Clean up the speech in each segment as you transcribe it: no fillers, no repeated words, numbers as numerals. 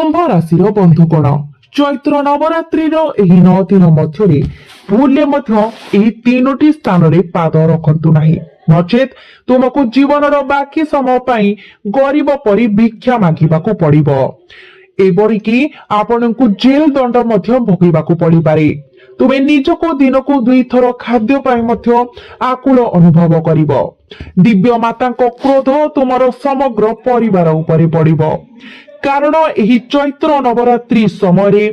कुंभ राशि बंधुगण चैत्र नवरात्रि ଏହି 9 ଦିନ ମଧ୍ୟରେ ଭୁଲରେ ମଧ୍ୟ ଏହି 3ଟି ସ୍ଥାନରେ ପାଦ ରଖନ୍ତୁ ନାହିଁ, ନଚେତ୍ ତୁମକୁ ଜୀବନର ବାକି ସମୟ ପାଇଁ ଗରିବ ପରି ଭିକ୍ଷା ମାଗିବାକୁ ପଡିବ। ଏପରିକି ଆପଣଙ୍କୁ ଜେଲ ଦଣ୍ଡ ମଧ୍ୟ ଭୋଗିବାକୁ ପଡିପାରେ। ତୁମେ ନିଜକୁ ଦିନକୁ 2 ଥର ଖାଦ୍ୟ ପାଇଁ ମଧ୍ୟ ଆକୁଳ ଅନୁଭବ କରିବ। ଦିବ୍ୟ ମାତାଙ୍କ କ୍ରୋଧ ତୁମର ସମଗ୍ର ପରିବାର ଉପରେ ପଡିବ, କାରଣ ଏହି ଚୈତ୍ର ନବରାତ୍ରି ସମୟରେ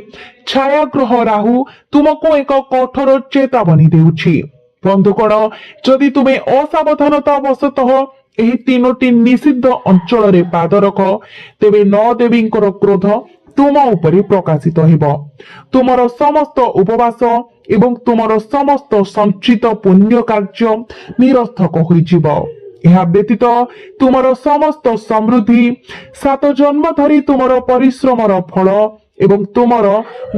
ଛାୟାଗ୍ରହ ରାହୁ ତୁମକୁ ଏକ କଠୋର ଚେତାବନୀ ଦେଉଛି। ବନ୍ଧୁଗଣ, ଯଦି ତୁମେ ଅସାବଧାନତା ବଶତଃ ଏହି 3ଟି ନିଷିଦ୍ଧ ଅଞ୍ଚଳରେ ପାଦ ରଖ, ତେବେ 9 ଦେବୀଙ୍କର କ୍ରୋଧ ତୁମ ଉପରେ ପ୍ରକାଶିତ ହେବ। ତୁମର ସମସ୍ତ ଉପବାସ ଏବଂ ତୁମର ସମସ୍ତ ସଞ୍ଚିତ ପୁଣ୍ୟ କାର୍ଯ୍ୟ ନିରର୍ଥକ ହୋଇଯିବ। ଏହା ବ୍ୟତୀତ ତୁମର ସମସ୍ତ ସମୃଦ୍ଧି, 7 ଜନ୍ମ ଧରି ତୁମର ପରିଶ୍ରମର ଫଳ ଏବଂ ତୁମର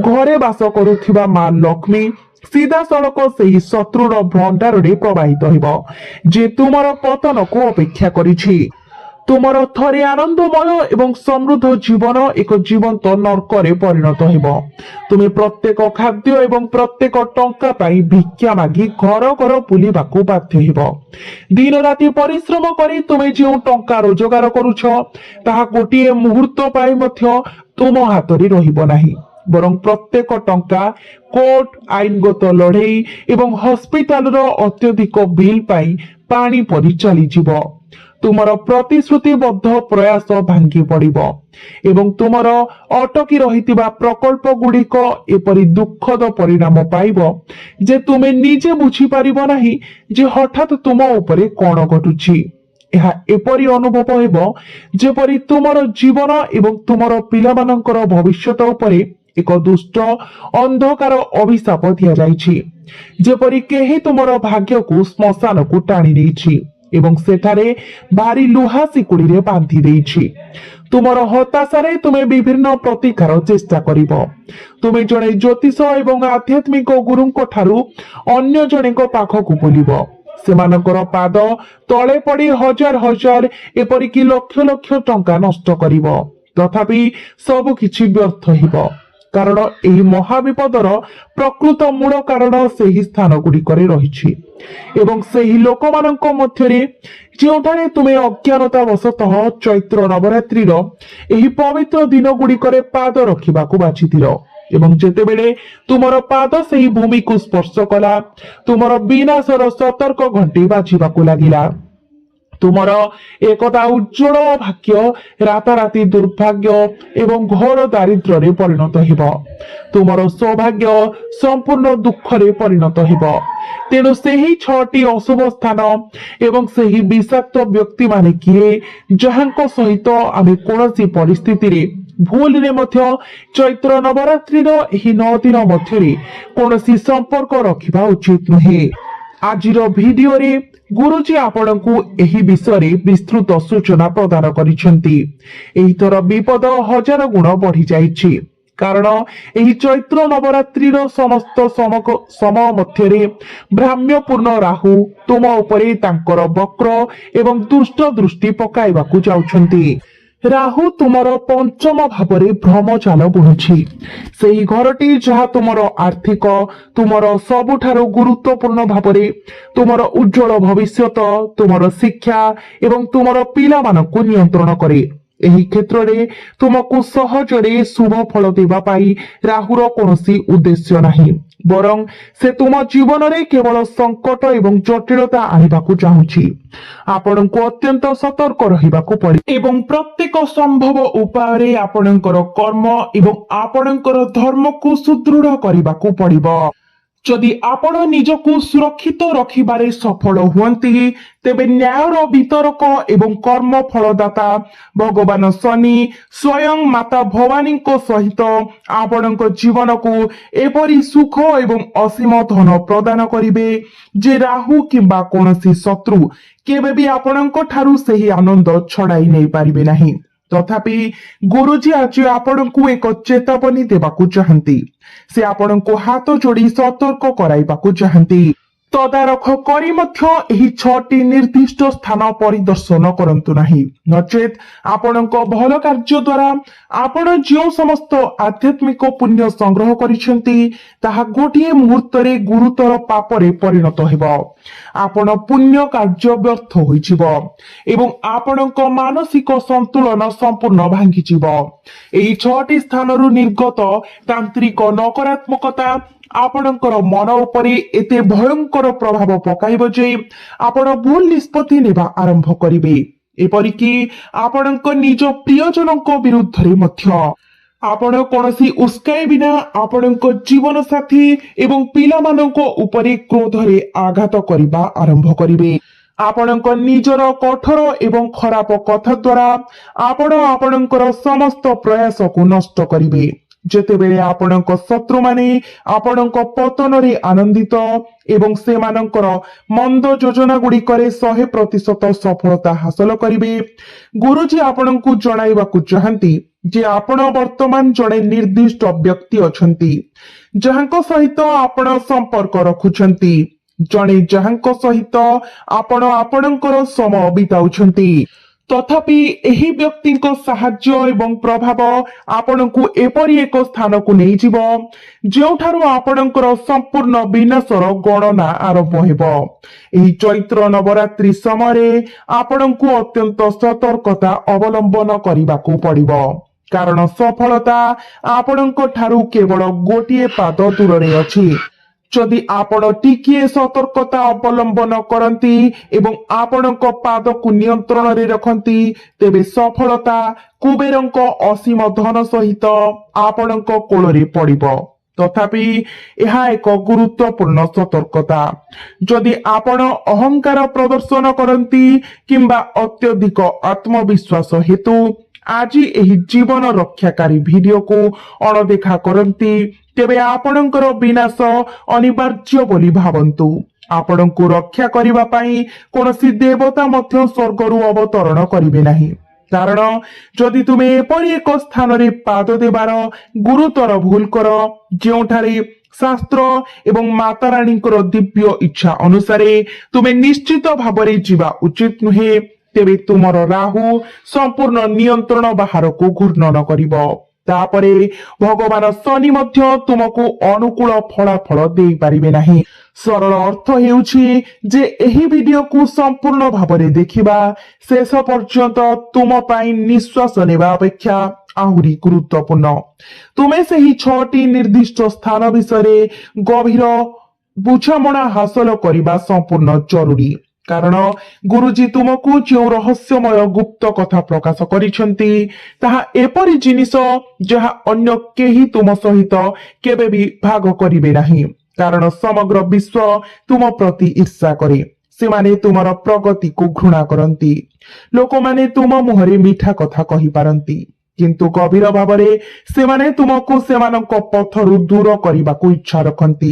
ଘରେ ବାସ କରୁଥିବା ମା ଲକ୍ଷ୍ମୀ ସିଧାସଳଖ ସେହି ଶତ୍ରୁର ଭଣ୍ଡାରରେ ପ୍ରବାହିତ ହେବ, ଯେ ତୁମର ପତନକୁ ଅପେକ୍ଷା କରିଛି। ତୁମର ଥରେ ଆନନ୍ଦମୟ ଏବଂ ସମୃଦ୍ଧ ଜୀବନ ଏକ ଜୀବନ୍ତ ନର୍କରେ ପରିଣତ ହେବ। ତୁମେ ପ୍ରତ୍ୟେକ ଖାଦ୍ୟ ଏବଂ ପ୍ରତ୍ୟେକ ଟଙ୍କା ପାଇଁ ଭିକ୍ଷା ମାଗି ଘର ଘର ବୁଲିବାକୁ ବାଧ୍ୟ ହେବ। ଦିନ ରାତି ପରିଶ୍ରମ କରି ତୁମେ ଯେଉଁ ଟଙ୍କା ରୋଜଗାର କରୁଛ, ତାହା ଗୋଟିଏ ମୁହୂର୍ତ୍ତ ପାଇଁ ମଧ୍ୟ ତୁମ ହାତରେ ରହିବ ନାହିଁ, ବରଂ ପ୍ରତ୍ୟେକ ଟଙ୍କା କୋର୍ଟ, ଆଇନଗତ ଲଢେଇ ଏବଂ ହସ୍ପିଟାଲର ଅତ୍ୟଧିକ ବିଲ୍ ପାଇଁ ପାଣି ପରି ଚାଲିଯିବ। ତୁମର ପ୍ରତିଶ୍ରୁତିବଦ୍ଧ ପ୍ରୟାସ ଭାଙ୍ଗି ପଡିବ ଏବଂ ତୁମର ଅଟକି ରହିଥିବା ପ୍ରକଳ୍ପ ଗୁଡିକ ଏପରି ଦୁଃଖଦ ପରିଣାମ ପାଇବ ଯେ ତୁମେ ନିଜେ ବୁଝିପାରିବ ନାହିଁ ଯେ ହଠାତ୍ ତୁମ ଉପରେ କଣ ଘଟୁଛି। ଏହା ଏପରି ଅନୁଭବ ହେବ ଯେପରି ତୁମର ଜୀବନ ଏବଂ ତୁମର ପିଲାମାନଙ୍କର ଭବିଷ୍ୟତ ଉପରେ ଏକ ଦୁଷ୍ଟ ଅନ୍ଧକାର ଅଭିଶାପ ଦିଆଯାଇଛି, ଯେପରି କେହି ତୁମର ଭାଗ୍ୟକୁ ଶ୍ମଶାନକୁ ଟାଣି ନେଇଛି ଏବଂ ସେଠାରେ ଭାରି ଲୁହା ଶିକୁଳିରେ ବାନ୍ଧି ଦେଇଛି। ତୁମର ହତାଶାରେ ତୁମେ ବିଭିନ୍ନ ପ୍ରତିକାର ଚେଷ୍ଟା କରିବ। ତୁମେ ଜଣେ ଜ୍ୟୋତିଷ ଏବଂ ଆଧ୍ୟାତ୍ମିକ ଗୁରୁଙ୍କ ଠାରୁ ଅନ୍ୟ ଜଣଙ୍କ ପାଖକୁ ବୁଲିବ। ସେମାନଙ୍କର ପାଦ ତଳେ ପଡି ହଜାର ହଜାର ଏପରିକି ଲକ୍ଷ ଲକ୍ଷ ଟଙ୍କା ନଷ୍ଟ କରିବ, ତଥାପି ସବୁ କିଛି ବ୍ୟର୍ଥ ହେବ, କାରଣ ଏହି ମହାବିପଦର ପ୍ରକୃତ ମୂଳ କାରଣ ସେହି ସ୍ଥାନ ଗୁଡିକରେ ରହିଛି ଏବଂ ସେହି ଲୋକମାନଙ୍କ ମଧ୍ୟରେ ଯେଉଁଠାରେ ତୁମେ ଅଜ୍ଞାନତା ବଶତଃ ଚୈତ୍ର ନବରାତ୍ରିର ଏହି ପବିତ୍ର ଦିନ ଗୁଡିକରେ ପାଦ ରଖିବାକୁ ବାଛିଥିଲ ଏବଂ ଯେତେବେଳେ ତୁମର ପାଦ ସେହି ଭୂମିକୁ ସ୍ପର୍ଶ କଲା, ତୁମର ବିନାଶର ସତର୍କ ଘଣ୍ଟି ବାଜିବାକୁ ଲାଗିଲା। ତୁମର ଏକଦା ଉଜ୍ଜଳ ଭାଗ୍ୟ ରାତାରାତି ଦୁର୍ଭାଗ୍ୟ ଏବଂ ଘୋର ଦାରିଦ୍ର୍ୟରେ ପରିଣତ ହେବ। ତୁମର ସୌଭାଗ୍ୟ ସମ୍ପୂର୍ଣ୍ଣ ଦୁଃଖରେ ପରିଣତ ହେବ। ତେଣୁ ସେହି 6ଟି ଅଶୁଭ ସ୍ଥାନ ଏବଂ ସେହି ବିଷାକ୍ତ ବ୍ୟକ୍ତିମାନେ କିଏ, ଯାହାଙ୍କ ସହିତ ଆମେ କୌଣସି ପରିସ୍ଥିତିରେ ଭୁଲରେ ମଧ୍ୟ ଚୈତ୍ର ନବରାତ୍ରିର ଏହି 9 ଦିନ ମଧ୍ୟରେ କୌଣସି ସମ୍ପର୍କ ରଖିବା ଉଚିତ ନୁହେଁ। ଆଜିର ଭିଡିଓରେ ଗୁରୁଜୀ ଆପଣଙ୍କୁ ଏହି ବିଷୟରେ ବିସ୍ତୃତ ସୂଚନା ପ୍ରଦାନ କରିଛନ୍ତି। ଏହିଥର ବିପଦ 1000 ଗୁଣ ବଢି ଯାଇଛି, କାରଣ ଏହି ଚୈତ୍ର ନବରାତ୍ରିର ସମସ୍ତ ସମୟ ମଧ୍ୟରେ ଭ୍ରାମ୍ୟପୂର୍ଣ୍ଣ ରାହୁ ତୁମ ଉପରେ ତାଙ୍କର ବକ୍ର ଏବଂ ଦୁଷ୍ଟ ଦୃଷ୍ଟି ପକାଇବାକୁ ଯାଉଛନ୍ତି। ରାହୁ ତୁମର ପଞ୍ଚମ ଭାବରେ ଭ୍ରମଚାଲ ବୁଣୁଛି, ସେହି ଘରଟି ଯାହା ତୁମର ଆର୍ଥିକ, ତୁମର ସବୁଠାରୁ ଗୁରୁତ୍ୱପୂର୍ଣ୍ଣ ଭାବରେ ତୁମର ଉଜ୍ଜଳ ଭବିଷ୍ୟତ, ତୁମର ଶିକ୍ଷା ଏବଂ ତୁମର ପିଲାମାନଙ୍କୁ ନିୟନ୍ତ୍ରଣ କରେ। ଏହି କ୍ଷେତ୍ରରେ ତୁମକୁ ସହଜରେ ଶୁଭ ଫଳ ଦେବା ପାଇଁ ରାହୁର କୌଣସି ଉଦ୍ଦେଶ୍ୟ ନାହିଁ, ବରଂ ସେ ତୁମ ଜୀବନରେ କେବଳ ସଙ୍କଟ ଏବଂ ଜଟିଳତା ଆଣିବାକୁ ଚାହୁଁଛି। ଆପଣଙ୍କୁ ଅତ୍ୟନ୍ତ ସତର୍କ ରହିବାକୁ ପଡେ ଏବଂ ପ୍ରତ୍ୟେକ ସମ୍ଭବ ଉପାୟରେ ଆପଣଙ୍କର କର୍ମ ଏବଂ ଆପଣଙ୍କର ଧର୍ମକୁ ସୁଦୃଢ କରିବାକୁ ପଡିବ। ଯଦି ଆପଣ ନିଜକୁ ସୁରକ୍ଷିତ ରଖିବାରେ ସଫଳ ହୁଅନ୍ତି, ତେବେ ନ୍ୟାୟର ବିତରକ ଏବଂ କର୍ମ ଫଳଦାତା ଭଗବାନ ଶନି ସ୍ୱୟଂ ମାତା ଭବାନୀଙ୍କ ସହିତ ଆପଣଙ୍କ ଜୀବନକୁ ଏପରି ସୁଖ ଏବଂ ଅସୀମ ଧନ ପ୍ରଦାନ କରିବେ ଯେ ରାହୁ କିମ୍ବା କୌଣସି ଶତ୍ରୁ କେବେ ବି ଆପଣଙ୍କ ଠାରୁ ସେହି ଆନନ୍ଦ ଛଡାଇ ନେଇପାରିବେ ନାହିଁ। ତଥାପି ଗୁରୁଜୀ ଆଜି ଆପଣଙ୍କୁ ଏକ ଚେତାବନୀ ଦେବାକୁ ଚାହାନ୍ତି। ସେ ଆପଣଙ୍କୁ ହାତ ଯୋଡି ସତର୍କ କରାଇବାକୁ ଚାହାନ୍ତି। ତଦାରଖ କରି ମଧ୍ୟ ଏହି 6ଟି ନିର୍ଦ୍ଦିଷ୍ଟ ସ୍ଥାନ ପରିଦର୍ଶନ କରନ୍ତୁ ନାହିଁ, ନଚେତ୍ ଆପଣଙ୍କ ଭଲ କାର୍ଯ୍ୟ ଦ୍ୱାରା ଆପଣ ଯେଉଁ ସମସ୍ତ ଆଧ୍ୟାତ୍ମିକ ପୁଣ୍ୟ ସଂଗ୍ରହ କରିଛନ୍ତି ତାହା ଗୋଟିଏ ମୁହୂର୍ତ୍ତରେ ଗୁରୁତର ପାପରେ ପରିଣତ ହେବ। ଆପଣ ପୁଣ୍ୟ କାର୍ଯ୍ୟ ବ୍ୟର୍ଥ ହୋଇଯିବ ଏବଂ ଆପଣଙ୍କ ମାନସିକ ସନ୍ତୁଳନ ସମ୍ପୂର୍ଣ୍ଣ ଭାଙ୍ଗିଯିବ। ଏହି 6ଟି ସ୍ଥାନରୁ ନିର୍ଗତ ତାନ୍ତ୍ରିକ ନକାରାତ୍ମକତା ଆପଣଙ୍କର ମନ ଉପରେ ଏତେ ଭୟଙ୍କର ପ୍ରଭାବ ପକାଇବ ଯେ ଆପଣ ଭୁଲ ନିଷ୍ପତ୍ତି ନେବା ଆରମ୍ଭ କରିବେ, ଏପରିକି ଆପଣଙ୍କ ନିଜ ପ୍ରିୟଜନଙ୍କ ବିରୁଦ୍ଧରେ ମଧ୍ୟ। ଆପଣ କୌଣସି ଉସ୍କାଇ ବିନା ଆପଣଙ୍କ ଜୀବନ ସାଥୀ ଏବଂ ପିଲାମାନଙ୍କ ଉପରେ କ୍ରୋଧରେ ଆଘାତ କରିବା ଆରମ୍ଭ କରିବେ। ଆପଣଙ୍କ ନିଜର କଠୋର ଏବଂ ଖରାପ କଥା ଦ୍ୱାରା ଆପଣ ଆପଣଙ୍କର ସମସ୍ତ ପ୍ରୟାସକୁ ନଷ୍ଟ କରିବେ। ଯେତେବେଳେ ଆପଣଙ୍କ ଶତ୍ରୁମାନେ ଆପଣଙ୍କ ପତନରେ ଆନନ୍ଦିତ ଏବଂ ସେମାନଙ୍କର ମନ୍ଦ ଯୋଜନା ଗୁଡିକରେ 100% ସଫଳତା ହାସଲ କରିବେ, ଗୁରୁଜୀ ଆପଣଙ୍କୁ ଜଣାଇବାକୁ ଚାହାନ୍ତି ଯେ ଆପଣ ବର୍ତ୍ତମାନ ଜଣେ ନିର୍ଦ୍ଦିଷ୍ଟ ବ୍ୟକ୍ତି ଅଛନ୍ତି ଯାହାଙ୍କ ସହିତ ଆପଣ ସମ୍ପର୍କ ରଖୁଛନ୍ତି, ଜଣେ ଯାହାଙ୍କ ସହିତ ଆପଣ ଆପଣଙ୍କର ସମୟ ବିତାଉଛନ୍ତି। ତଥାପି ଏହି ବ୍ୟକ୍ତିଙ୍କ ସାହାଯ୍ୟ ଏବଂ ପ୍ରଭାବ ଆପଣଙ୍କୁ ଏପରି ଏକ ସ୍ଥାନକୁ ନେଇଯିବ ଯେଉଁଠାରୁ ଆପଣଙ୍କର ସମ୍ପୂର୍ଣ୍ଣ ବିନାଶର ଗଣନା ଆରମ୍ଭ ହେବ। ଏହି ଚୈତ୍ର ନବରାତ୍ରି ସମୟରେ ଆପଣଙ୍କୁ ଅତ୍ୟନ୍ତ ସତର୍କତା ଅବଲମ୍ବନ କରିବାକୁ ପଡିବ, କାରଣ ସଫଳତା ଆପଣଙ୍କ ଠାରୁ କେବଳ ଗୋଟିଏ ପାଦ ଦୂରରେ ଅଛି। ଯଦି ଆପଣ ଟିକିଏ ସତର୍କତା ଅବଲମ୍ବନ କରନ୍ତି ଏବଂ ଆପଣଙ୍କ ପାଦକୁ ନିୟନ୍ତ୍ରଣରେ ରଖନ୍ତି, ତେବେ ସଫଳତା କୁବେରଙ୍କ ଅସୀମ ଧନ ସହିତ ଆପଣଙ୍କ କୋଳରେ ପଡିବ। ତଥାପି ଏହା ଏକ ଗୁରୁତ୍ୱପୂର୍ଣ୍ଣ ସତର୍କତା। ଯଦି ଆପଣ ଅହଙ୍କାର ପ୍ରଦର୍ଶନ କରନ୍ତି କିମ୍ବା ଅତ୍ୟଧିକ ଆତ୍ମବିଶ୍ୱାସ ହେତୁ ଆଜି ଏହି ଜୀବନ ରକ୍ଷାକାରୀ ଭିଡିଓକୁ ଅଣଦେଖା କରନ୍ତି, ତେବେ ଆପଣଙ୍କର ବିନାଶ ଅନିବାର୍ଯ୍ୟ ବୋଲି ଭାବନ୍ତୁ। ଆପଣଙ୍କୁ ରକ୍ଷା କରିବା ପାଇଁ କୌଣସି ଦେବତା ମଧ୍ୟ ସ୍ୱର୍ଗରୁ ଅବତରଣ କରିବେ ନାହିଁ, କାରଣ ଯଦି ତୁମେ ଏପରି ଏକ ସ୍ଥାନରେ ପାଦ ଦେବାର ଗୁରୁତର ଭୁଲ କର ଯେଉଁଠାରେ ଶାସ୍ତ୍ର ଏବଂ ମାତାରାଣୀଙ୍କର ଦିବ୍ୟ ଇଚ୍ଛା ଅନୁସାରେ ତୁମେ ନିଶ୍ଚିତ ଭାବରେ ଯିବା ଉଚିତ ନୁହେଁ, ତେବେ ତୁମର ରାହୁ ସମ୍ପୂର୍ଣ୍ଣ ନିୟନ୍ତ୍ରଣ ବାହାରକୁ ଘୂର୍ଣ୍ଣନ କରିବ। ତାପରେ ଭଗବାନ ଶନି ମଧ୍ୟ ତୁମକୁ ଅନୁକୂଳ ଫଳାଫଳ ଦେଇପାରିବେ ନାହିଁ। ସରଳ ଅର୍ଥ ହେଉଛି ଯେ ଏହି ଭିଡିଓକୁ ସମ୍ପୂର୍ଣ୍ଣ ଭାବରେ ଦେଖିବା ଶେଷ ପର୍ଯ୍ୟନ୍ତ ତୁମ ପାଇଁ ନିଶ୍ୱାସ ନେବା ଅପେକ୍ଷା ଆହୁରି ଗୁରୁତ୍ୱପୂର୍ଣ୍ଣ। ତୁମେ ସେହି 6ଟି ନିର୍ଦ୍ଦିଷ୍ଟ ସ୍ଥାନ ବିଷୟରେ ଗଭୀର ବୁଝାମଣା ହାସଲ କରିବା ସମ୍ପୂର୍ଣ୍ଣ ଜରୁରୀ, କାରଣ ଗୁରୁଜୀ ତୁମକୁ ଯେଉଁ ରହସ୍ୟମୟ ଗୁପ୍ତ କଥା ପ୍ରକାଶ କରିଛନ୍ତି ତାହା ଏପରି ଜିନିଷ ଯାହା ଅନ୍ୟ କେହି ତୁମ ସହିତ କେବେ ବି ଭାଗ କରିବେ ନାହିଁ, କାରଣ ସମଗ୍ର ବିଶ୍ୱ ତୁମ ପ୍ରତି ଈର୍ଷା କରେ। ସେମାନେ ତୁମର ପ୍ରଗତିକୁ ଘୃଣା କରନ୍ତି। ଲୋକମାନେ ତୁମ ମୁହଁରେ ମିଠା କଥା କହିପାରନ୍ତି, କିନ୍ତୁ ଗଭୀର ଭାବରେ ସେମାନେ ତୁମକୁ ସେମାନଙ୍କ ପଥରୁ ଦୂର କରିବାକୁ ଇଚ୍ଛା ରଖନ୍ତି।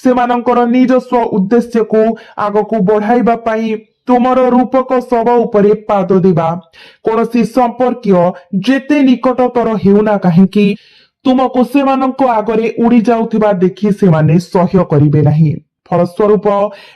ସେମାନଙ୍କର ନିଜସ୍ୱ ଉଦ୍ଦେଶ୍ୟକୁ ଆଗକୁ ବଢାଇବା ପାଇଁ ତୁମର ରୂପକ ଶବ ଉପରେ ପାଦ ଦେବା କୌଣସି ସମ୍ପର୍କୀୟ ଯେତେ ନିକଟତର ହେଉନା କାହିଁକି, ତୁମକୁ ସେମାନଙ୍କ ଆଗରେ ଉଡି ଯାଉଥିବା ଦେଖି ସେମାନେ ସହ୍ୟ କରିବେ ନାହିଁ। ଫଳସ୍ୱରୂପ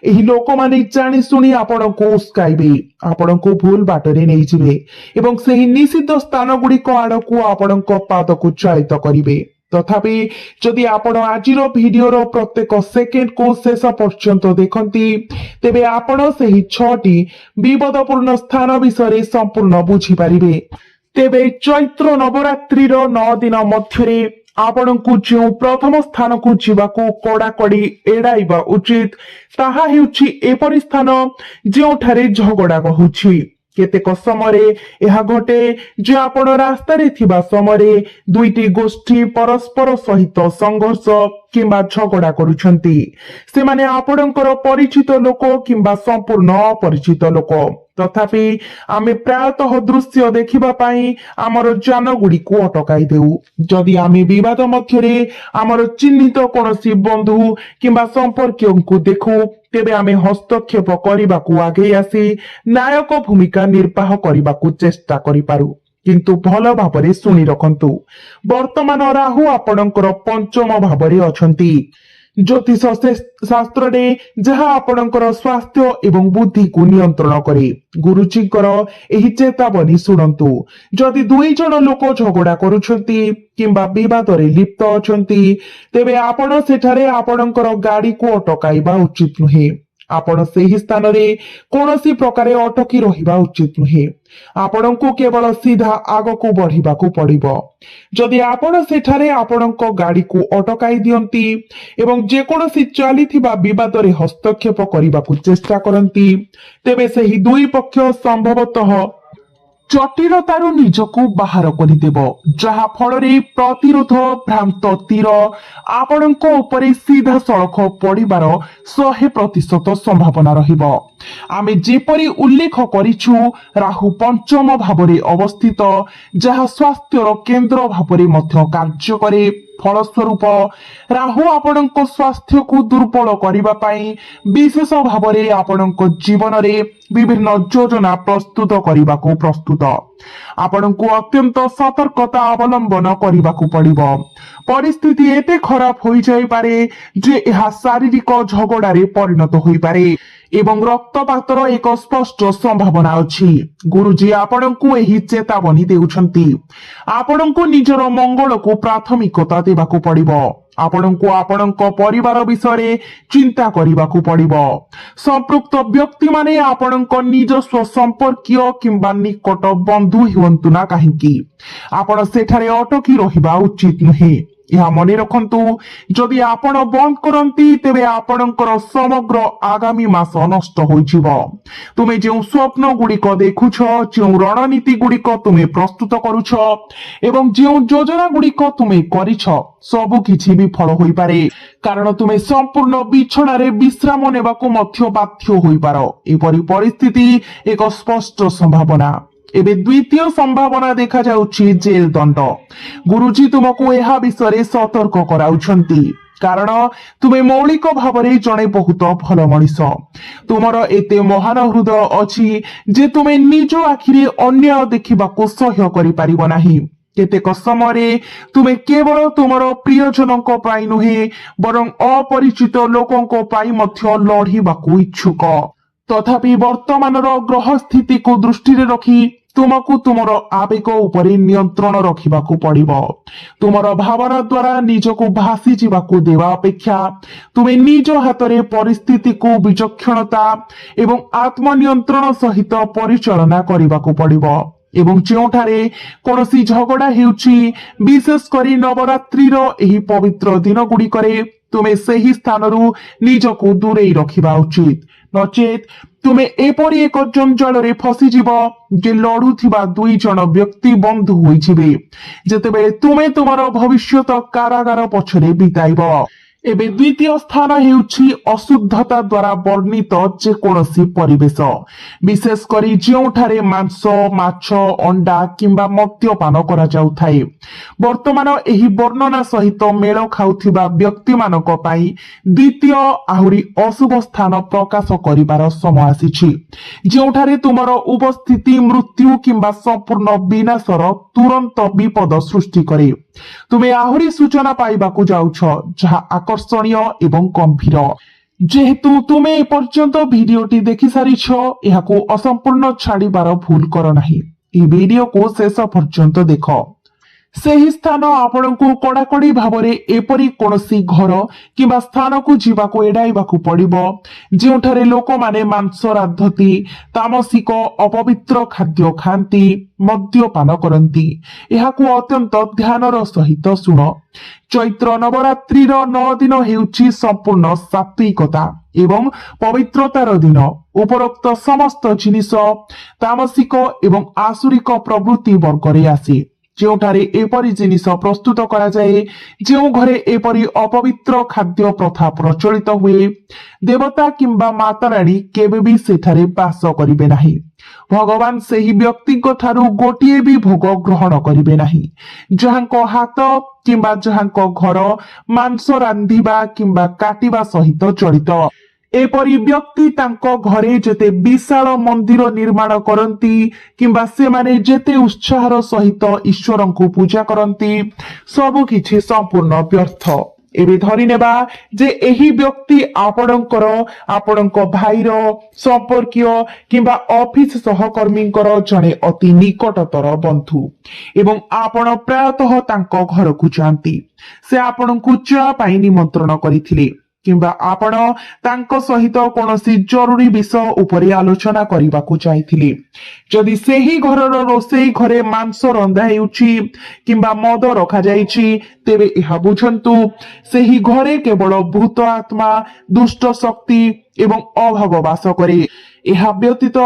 ଏହି ଲୋକମାନେ ଜାଣିଶୁଣି ଆପଣଙ୍କୁ ଉସ୍କାଇବେ, ଆପଣଙ୍କୁ ଭୁଲ ବାଟରେ ନେଇଯିବେ ଏବଂ ସେହି ନିଷିଦ୍ଧ ସ୍ଥାନ ଗୁଡିକ ଆଡକୁ ଆପଣଙ୍କ ପାଦକୁ ଚାଳିତ କରିବେ। ତଥାପି ଯଦି ଆପଣ ଆଜିର ଭିଡିଓର ପ୍ରତ୍ୟେକ ସେକେଣ୍ଡକୁ ଶେଷ ପର୍ଯ୍ୟନ୍ତ ଦେଖନ୍ତି, ତେବେ ଆପଣ ସେହି 6ଟି ବିପଦପୂର୍ଣ୍ଣ ସ୍ଥାନ ବିଷୟରେ ସମ୍ପୂର୍ଣ୍ଣ ବୁଝିପାରିବେ। ତେବେ ଚୈତ୍ର ନବରାତ୍ରିର 9 ଦିନ ମଧ୍ୟରେ ଆପଣଙ୍କୁ ଯେଉଁ ପ୍ରଥମ ସ୍ଥାନକୁ ଯିବାକୁ କଡାକଡି ଏଡାଇବା ଉଚିତ ତାହା ହେଉଛି ଏପରି ସ୍ଥାନ ଯେଉଁଠାରେ ଝଗଡା ରହୁଛି। କେତେକ ସମୟରେ ଏହା ଘଟେ ଯେ ଆପଣ ରାସ୍ତାରେ ଥିବା ସମୟରେ ଦୁଇଟି ଗୋଷ୍ଠୀ ପରସ୍ପର ସହିତ ସଂଘର୍ଷ କିମ୍ବା ଝଗଡା କରୁଛନ୍ତି। ସେମାନେ ଆପଣଙ୍କର ପରିଚିତ ଲୋକ କିମ୍ବା ସମ୍ପୂର୍ଣ୍ଣ ଅପରିଚିତ ଲୋକ। ତଥାପି ଆମେ ପ୍ରାୟତଃ ଦୃଶ୍ୟ ଦେଖିବା ପାଇଁ ଆମର ଯାନ ଗୁଡିକୁ ଅଟକାଇ ଦେଉ। ଯଦି ଆମେ ବିବାଦ ମଧ୍ୟରେ ଆମର ଚିହ୍ନିତ କୌଣସି ବନ୍ଧୁ କିମ୍ବା ସମ୍ପର୍କୀୟଙ୍କୁ ଦେଖୁ, ତେବେ ଆମେ ହସ୍ତକ୍ଷେପ କରିବାକୁ ଆଗେଇ ଆସି ନାୟକ ଭୂମିକା ନିର୍ବାହ କରିବାକୁ ଚେଷ୍ଟା କରିପାରୁ। କିନ୍ତୁ ଭଲ ଭାବରେ ଶୁଣି ରଖନ୍ତୁ, ବର୍ତ୍ତମାନ ରାହୁ ଆପଣଙ୍କର ପଞ୍ଚମ ଭାବରେ ଅଛନ୍ତି। ଜ୍ୟୋତିଷ ଶାସ୍ତ୍ରରେ ଯାହା ଆପଣଙ୍କର ସ୍ୱାସ୍ଥ୍ୟ ଏବଂ ବୁଦ୍ଧିକୁ ନିୟନ୍ତ୍ରଣ କରେ। ଗୁରୁଜୀଙ୍କର ଏହି ଚେତାବନୀ ଶୁଣନ୍ତୁ। ଯଦି ଦୁଇ ଜଣ ଲୋକ ଝଗଡା କରୁଛନ୍ତି କିମ୍ବା ବିବାଦରେ ଲିପ୍ତ ଅଛନ୍ତି, ତେବେ ଆପଣ ସେଠାରେ ଆପଣଙ୍କର ଗାଡିକୁ ଅଟକାଇବା ଉଚିତ ନୁହେଁ। ଆପଣ ସେହି ସ୍ଥାନରେ କୌଣସି ପ୍ରକାରେ ଅଟକି ରହିବା ଉଚିତ ନୁହେଁ। ଆପଣଙ୍କୁ କେବଳ ସିଧା ଆଗକୁ ବଢିବାକୁ ପଡିବ। ଯଦି ଆପଣ ସେଠାରେ ଆପଣଙ୍କ ଗାଡିକୁ ଅଟକାଇ ଦିଅନ୍ତି ଏବଂ ଯେକୌଣସି ଚାଲିଥିବା ବିବାଦରେ ହସ୍ତକ୍ଷେପ କରିବାକୁ ଚେଷ୍ଟା କରନ୍ତି, ତେବେ ସେହି ଦୁଇ ପକ୍ଷ ସମ୍ଭବତଃ ଜଟିଳତାରୁ ନିଜକୁ ବାହାର କରିଦେବ, ଯାହା ଫଳରେ ପ୍ରତିରୋଧ ଭ୍ରାନ୍ତ ତୀର ଆପଣଙ୍କ ଉପରେ ସିଧାସଳଖ ପଡ଼ିବାର 100% ସମ୍ଭାବନା ରହିବ। ଆମେ ଯେପରି ଉଲ୍ଲେଖ କରିଛୁ, ରାହୁ ପଞ୍ଚମ ଭାବରେ ଅବସ୍ଥିତ, ଯାହା ସ୍ୱାସ୍ଥ୍ୟର କେନ୍ଦ୍ର ଭାବରେ ମଧ୍ୟ କାର୍ଯ୍ୟ କରେ। ଫଳସ୍ୱରୂପ ରାହୁ ଆପଣଙ୍କ ସ୍ୱାସ୍ଥ୍ୟକୁ ଦୁର୍ବଳ କରିବା ପାଇଁ ବିଶେଷ ଭାବରେ ଆପଣଙ୍କ ଜୀବନରେ ବିଭିନ୍ନ ଯୋଜନା ପ୍ରସ୍ତୁତ କରିବାକୁ ପ୍ରସ୍ତୁତ। ଆପଣଙ୍କୁ ଅତ୍ୟନ୍ତ ସତର୍କତା ଅବଲମ୍ବନ କରିବାକୁ ପଡିବ। ପରିସ୍ଥିତି ଏତେ ଖରାପ ହୋଇଯାଇପାରେ ଯେ ଏହା ଶାରୀରିକ ଝଗଡାରେ ପରିଣତ ହୋଇପାରେ ଏବଂ ରକ୍ତପାତର ଏକ ସ୍ପଷ୍ଟ ସମ୍ଭାବନା ଅଛି। ଗୁରୁଜୀ ଆପଣଙ୍କୁ ଏହି ଚେତାବନୀ ଦେଉଛନ୍ତି। ଆପଣଙ୍କୁ ନିଜର ମଙ୍ଗଳକୁ ପ୍ରାଥମିକତା ଦେବାକୁ ପଡିବ। ଆପଣଙ୍କୁ ଆପଣଙ୍କ ପରିବାର ବିଷୟରେ ଚିନ୍ତା କରିବାକୁ ପଡିବ। ସମ୍ପୃକ୍ତ ବ୍ୟକ୍ତିମାନେ ଆପଣଙ୍କ ନିଜସ୍ୱ ସମ୍ପର୍କୀୟ କିମ୍ବା ନିକଟ ବନ୍ଧୁ ହୁଅନ୍ତୁ ନା କାହିଁକି, ଆପଣ ସେଠାରେ ଅଟକି ରହିବା ଉଚିତ ନୁହେଁ। ଏହା ମନେ ରଖନ୍ତୁ, ଯଦି ଆପଣ ବନ୍ଦ କରନ୍ତି, ତେବେ ଆପଣଙ୍କର ସମଗ୍ର ଆଗାମୀ ମାସ ନଷ୍ଟ ହୋଇଯିବ। ତୁମେ ଯେଉଁ ସ୍ୱପ୍ନ ଗୁଡିକ ଦେଖୁଛ, ଯେଉଁ ରଣନୀତି ଗୁଡିକ ତୁମେ ପ୍ରସ୍ତୁତ କରୁଛ ଏବଂ ଯେଉଁ ଯୋଜନା ଗୁଡିକ ତୁମେ କରିଛ, ସବୁ କିଛି ବିଫଳ ହୋଇପାରେ, କାରଣ ତୁମେ ସମ୍ପୂର୍ଣ୍ଣ ବିଛଣାରେ ବିଶ୍ରାମ ନେବାକୁ ମଧ୍ୟ ବାଧ୍ୟ ହୋଇପାର। ଏପରି ପରିସ୍ଥିତି ଏକ ସ୍ପଷ୍ଟ ସମ୍ଭାବନା। ଏବେ ଦ୍ୱିତୀୟ ସମ୍ଭାବନା ଦେଖାଯାଉଛି ଜେଲ ଦଣ୍ଡ। ଗୁରୁଜୀ ତୁମକୁ ଏହା ବିଷୟରେ ସତର୍କ କରାଉଛନ୍ତି, କାରଣ ତୁମେ ମୌଳିକ ଭାବରେ ଜଣେ ବହୁତ ଭଲ ମଣିଷ। ତୁମର ଏତେ ମହାନ ହୃଦୟ ଅଛି ଯେ ତୁମେ ନିଜ ଆଖିରେ ଅନ୍ୟାୟ ଦେଖିବାକୁ ସହ୍ୟ କରିପାରିବ ନାହିଁ। କେତେକ ସମୟରେ ତୁମେ କେବଳ ତୁମର ପ୍ରିୟଜନଙ୍କ ପାଇଁ ନୁହେଁ, ବରଂ ଅପରିଚିତ ଲୋକଙ୍କ ପାଇଁ ମଧ୍ୟ ଲଢିବାକୁ ଇଚ୍ଛୁକ। ତଥାପି ବର୍ତ୍ତମାନର ଗ୍ରହ ସ୍ଥିତିକୁ ଦୃଷ୍ଟିରେ ରଖି ତୁମକୁ ତୁମର ଆବେଗ ଉପରେ ନିୟନ୍ତ୍ରଣ ରଖିବାକୁ ପଡିବ। ତୁମର ଭାବନା ଦ୍ୱାରା ନିଜକୁ ଭାସି ଯିବାକୁ ଦେବା ଅପେକ୍ଷା ତୁମେ ନିଜ ହାତରେ ପରିସ୍ଥିତିକୁ ବିଚକ୍ଷଣତା ଏବଂ ଆତ୍ମନିୟନ୍ତ୍ରଣ ସହିତ ପରିଚାଳନା କରିବାକୁ ପଡିବ। ଏବଂ ଯେଉଁଠାରେ କୌଣସି ଝଗଡା ହେଉଛି, ବିଶେଷ କରି ନବରାତ୍ରିର ଏହି ପବିତ୍ର ଦିନ ଗୁଡିକରେ, ତୁମେ ସେହି ସ୍ଥାନରୁ ନିଜକୁ ଦୂରେଇ ରଖିବା ଉଚିତ। ନଚେତ୍ ତୁମେ ଏପରି ଏକ ଜଞ୍ଜାଳରେ ଫସିଯିବ ଯେ ଲଢୁଥିବା ଦୁଇ ଜଣ ବ୍ୟକ୍ତି ବନ୍ଧୁ ହୋଇଯିବେ, ଯେତେବେଳେ ତୁମେ ତୁମର ଭବିଷ୍ୟତ କାରାଗାର ପଛରେ ବିତାଇବ। ଏବେ ଦ୍ୱିତୀୟ ସ୍ଥାନ ହେଉଛି ଅଶୁଦ୍ଧତା ଦ୍ୱାରା ବର୍ଣ୍ଣିତ ଯେକୌଣସି ପରିବେଶ, ବିଶେଷ କରି ଯେଉଁଠାରେ ମାଂସ, ମାଛ, ଅଣ୍ଡା କିମ୍ବା ମଦ୍ୟପାନ କରାଯାଉଥାଏ। ବର୍ତ୍ତମାନ ଏହି ବର୍ଣ୍ଣନା ସହିତ ମେଳ ଖାଉଥିବା ବ୍ୟକ୍ତିମାନଙ୍କ ପାଇଁ ଦ୍ୱିତୀୟ ଆହୁରି ଅଶୁଭ ସ୍ଥାନ ପ୍ରକାଶ କରିବାର ସମୟ ଆସିଛି, ଯେଉଁଠାରେ ତୁମର ଉପସ୍ଥିତି ମୃତ୍ୟୁ କିମ୍ବା ସମ୍ପୂର୍ଣ୍ଣ ବିନାଶର ତୁରନ୍ତ ବିପଦ ସୃଷ୍ଟି କରେ। ତୁମେ ଆହୁରି ସୂଚନା ପାଇବାକୁ ଯାଉଛ, ଯାହା ଆକର୍ଷଣୀୟ ଏବଂ ଗମ୍ଭୀର। ଯେହେତୁ ତୁମେ ଏପର୍ଯ୍ୟନ୍ତ ଭିଡିଓଟି ଦେଖି ସାରିଛ, ଏହାକୁ ଅସମ୍ପୂର୍ଣ୍ଣ ଛାଡ଼ିବାର ଭୁଲ କର ନାହିଁ। ଏହି ଭିଡିଓକୁ ଶେଷ ପର୍ଯ୍ୟନ୍ତ ଦେଖ। ସେହି ସ୍ଥାନ ଆପଣଙ୍କୁ କଡାକଡି ଭାବରେ ଏପରି କୌଣସି ଘର କିମ୍ବା ସ୍ଥାନକୁ ଯିବାକୁ ଏଡାଇବାକୁ ପଡିବ, ଯେଉଁଠାରେ ଲୋକମାନେ ମାଂସ ରାନ୍ଧନ୍ତି, ତାମସିକ ଅପବିତ୍ର ଖାଦ୍ୟ ଖାଆନ୍ତି, ମଦ୍ୟପାନ କରନ୍ତି। ଏହାକୁ ଅତ୍ୟନ୍ତ ଧ୍ୟାନର ସହିତ ଶୁଣ। ଚୈତ୍ର ନବରାତ୍ରିର 9 ଦିନ ହେଉଛି ସମ୍ପୂର୍ଣ୍ଣ ସାତ୍ବିକତା ଏବଂ ପବିତ୍ରତାର ଦିନ। ଉପରୋକ୍ତ ସମସ୍ତ ଜିନିଷ ତାମସିକ ଏବଂ ଆସୁରିକ ପ୍ରବୃତ୍ତି ବର୍ଗରେ ଆସେ। ଯେଉଁଠାରେ ଏପରି ଜିନିଷ ପ୍ରସ୍ତୁତ କରାଯାଏ, ଯେଉଁ ଘରେ ଏପରି ଅପବିତ୍ର ଖାଦ୍ୟ ପ୍ରଥା ପ୍ରଚଳିତ ହୁଏ, ଦେବତା କିମ୍ବା ମାତାରାଣୀ କେବେ ବି ସେଠାରେ ବାସ କରିବେ ନାହିଁ। ଭଗବାନ ସେହି ବ୍ୟକ୍ତିଙ୍କ ଠାରୁ ଗୋଟିଏ ବି ଭୋଗ ଗ୍ରହଣ କରିବେ ନାହିଁ, ଯାହାଙ୍କ ହାତ କିମ୍ବା ଯାହାଙ୍କ ଘର ମାଂସ ରାନ୍ଧିବା କିମ୍ବା କାଟିବା ସହିତ ଜଡ଼ିତ। ଏପରି ବ୍ୟକ୍ତି ତାଙ୍କ ଘରେ ଯେତେ ବିଶାଳ ମନ୍ଦିର ନିର୍ମାଣ କରନ୍ତି କିମ୍ବା ସେମାନେ ଯେତେ ଉତ୍ସାହର ସହିତ ଈଶ୍ୱରଙ୍କୁ ପୂଜା କରନ୍ତି, ସବୁ କିଛି ସମ୍ପୂର୍ଣ୍ଣ ବ୍ୟର୍ଥ। ଏବେ ଧରିନେବା ଯେ ଏହି ବ୍ୟକ୍ତି ଆପଣଙ୍କ ଭାଇର ସମ୍ପର୍କୀୟ କିମ୍ବା ଅଫିସ ସହକର୍ମୀଙ୍କର ଜଣେ ଅତି ନିକଟତର ବନ୍ଧୁ ଏବଂ ଆପଣ ପ୍ରାୟତଃ ତାଙ୍କ ଘରକୁ ଯାଆନ୍ତି। ସେ ଆପଣଙ୍କୁ ଚା ପାଇଁ ନିମନ୍ତ୍ରଣ କରିଥିଲେ କିମ୍ବା ଆପଣ ତାଙ୍କ ସହିତ କୌଣସି ଜରୁରୀ ବିଷୟ ଉପରେ ଆଲୋଚନା କରିବାକୁ ଚାହିଁଥିଲେ। ଯଦି ସେହି ଘରର ରୋଷେଇ ଘରେ ମାଂସ ରନ୍ଧା ହେଉଛି କିମ୍ବା ମଦ ରଖାଯାଇଛି, ତେବେ ଏହା ବୁଝନ୍ତୁ ସେହି ଘରେ କେବଳ ଭୂତ ଆତ୍ମା, ଦୁଷ୍ଟ ଶକ୍ତି ଏବଂ ଅଭାବ ବାସ କରେ। ଏହା ବ୍ୟତୀତ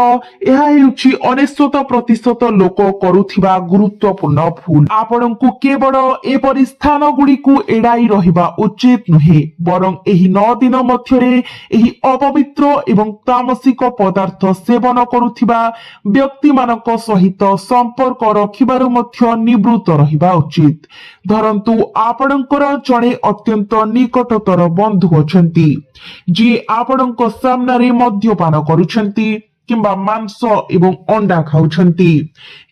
ଏହା ହେଉଛି 99% ଲୋକ କରୁଥିବା ଗୁରୁତ୍ୱପୂର୍ଣ୍ଣ ଭୁଲ। ଆପଣଙ୍କୁ କେବଳ ଏପରି ସ୍ଥାନ ଗୁଡିକୁ ଏଡାଇ ରହିବା ଉଚିତ ନୁହେଁ, ବରଂ ଏହି 9 ଦିନ ମଧ୍ୟରେ ଏହି ଅପବିତ୍ର ଏବଂ ତାମସିକ ପଦାର୍ଥ ସେବନ କରୁଥିବା ବ୍ୟକ୍ତିମାନଙ୍କ ସହିତ ସମ୍ପର୍କ ରଖିବାରୁ ମଧ୍ୟ ନିବୃତ୍ତ ରହିବା ଉଚିତ। ଧରନ୍ତୁ ଆପଣଙ୍କର ଜଣେ ଅତ୍ୟନ୍ତ ନିକଟତର ବନ୍ଧୁ ଅଛନ୍ତି ଯିଏ ଆପଣଙ୍କ ସାମ୍ନାରେ ମଦ୍ୟପାନ କରୁଛନ୍ତି କିମ୍ବା ମାଂସ ଏବଂ ଅଣ୍ଡା ଖାଉଛନ୍ତି।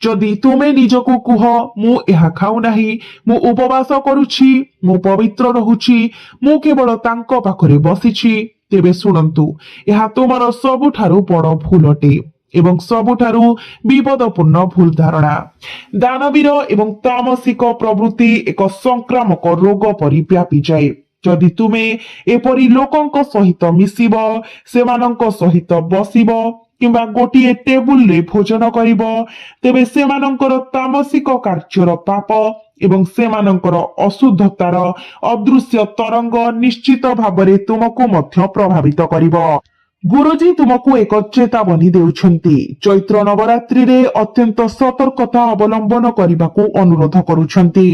ଯଦି ତୁମେ ନିଜକୁ କୁହ ମୁଁ ଏହା ଖାଉନାହିଁ, ମୁଁ ଉପବାସ କରୁଛି, ମୁଁ ପବିତ୍ର ରହୁଛି, ମୁଁ କେବଳ ତାଙ୍କ ପାଖରେ ବସିଛି, ତେବେ ଶୁଣନ୍ତୁ, ଏହା ତୁମର ସବୁଠାରୁ ବଡ଼ ଭୁଲ ଅଟେ ଏବଂ ସବୁଠାରୁ ବିପଦପୂର୍ଣ୍ଣ ଭୁଲ ଧାରଣା। ଦାନବୀର ଏବଂ ତାମସିକ ପ୍ରବୃତ୍ତି ଏକ ସଂକ୍ରାମକ ରୋଗ ପରି ବ୍ୟାପିଯାଏ। ଯଦି ତୁମେ ଏପରି ଲୋକଙ୍କ ସହିତ ମିଶିବ, ସେମାନଙ୍କ ସହିତ ବସିବ କିମ୍ବା ଗୋଟିଏ ଟେବୁଲରେ ଭୋଜନ କରିବ, ତେବେ ସେମାନଙ୍କର ତାମସିକ କାର୍ଯ୍ୟର ପାପ ଏବଂ ସେମାନଙ୍କର ଅଶୁଦ୍ଧତାର ଅଦୃଶ୍ୟ ତରଙ୍ଗ ନିଶ୍ଚିତ ଭାବରେ ତୁମକୁ ମଧ୍ୟ ପ୍ରଭାବିତ କରିବ। ଗୁରୁଜୀ ତୁମକୁ ଏକ ଚେତାବନୀ ଦେଉଛନ୍ତି। ଚୈତ୍ର ନବରାତ୍ରିରେ ଅତ୍ୟନ୍ତ ସତର୍କତା ଅବଲମ୍ବନ କରିବାକୁ ଅନୁରୋଧ କରୁଛନ୍ତି।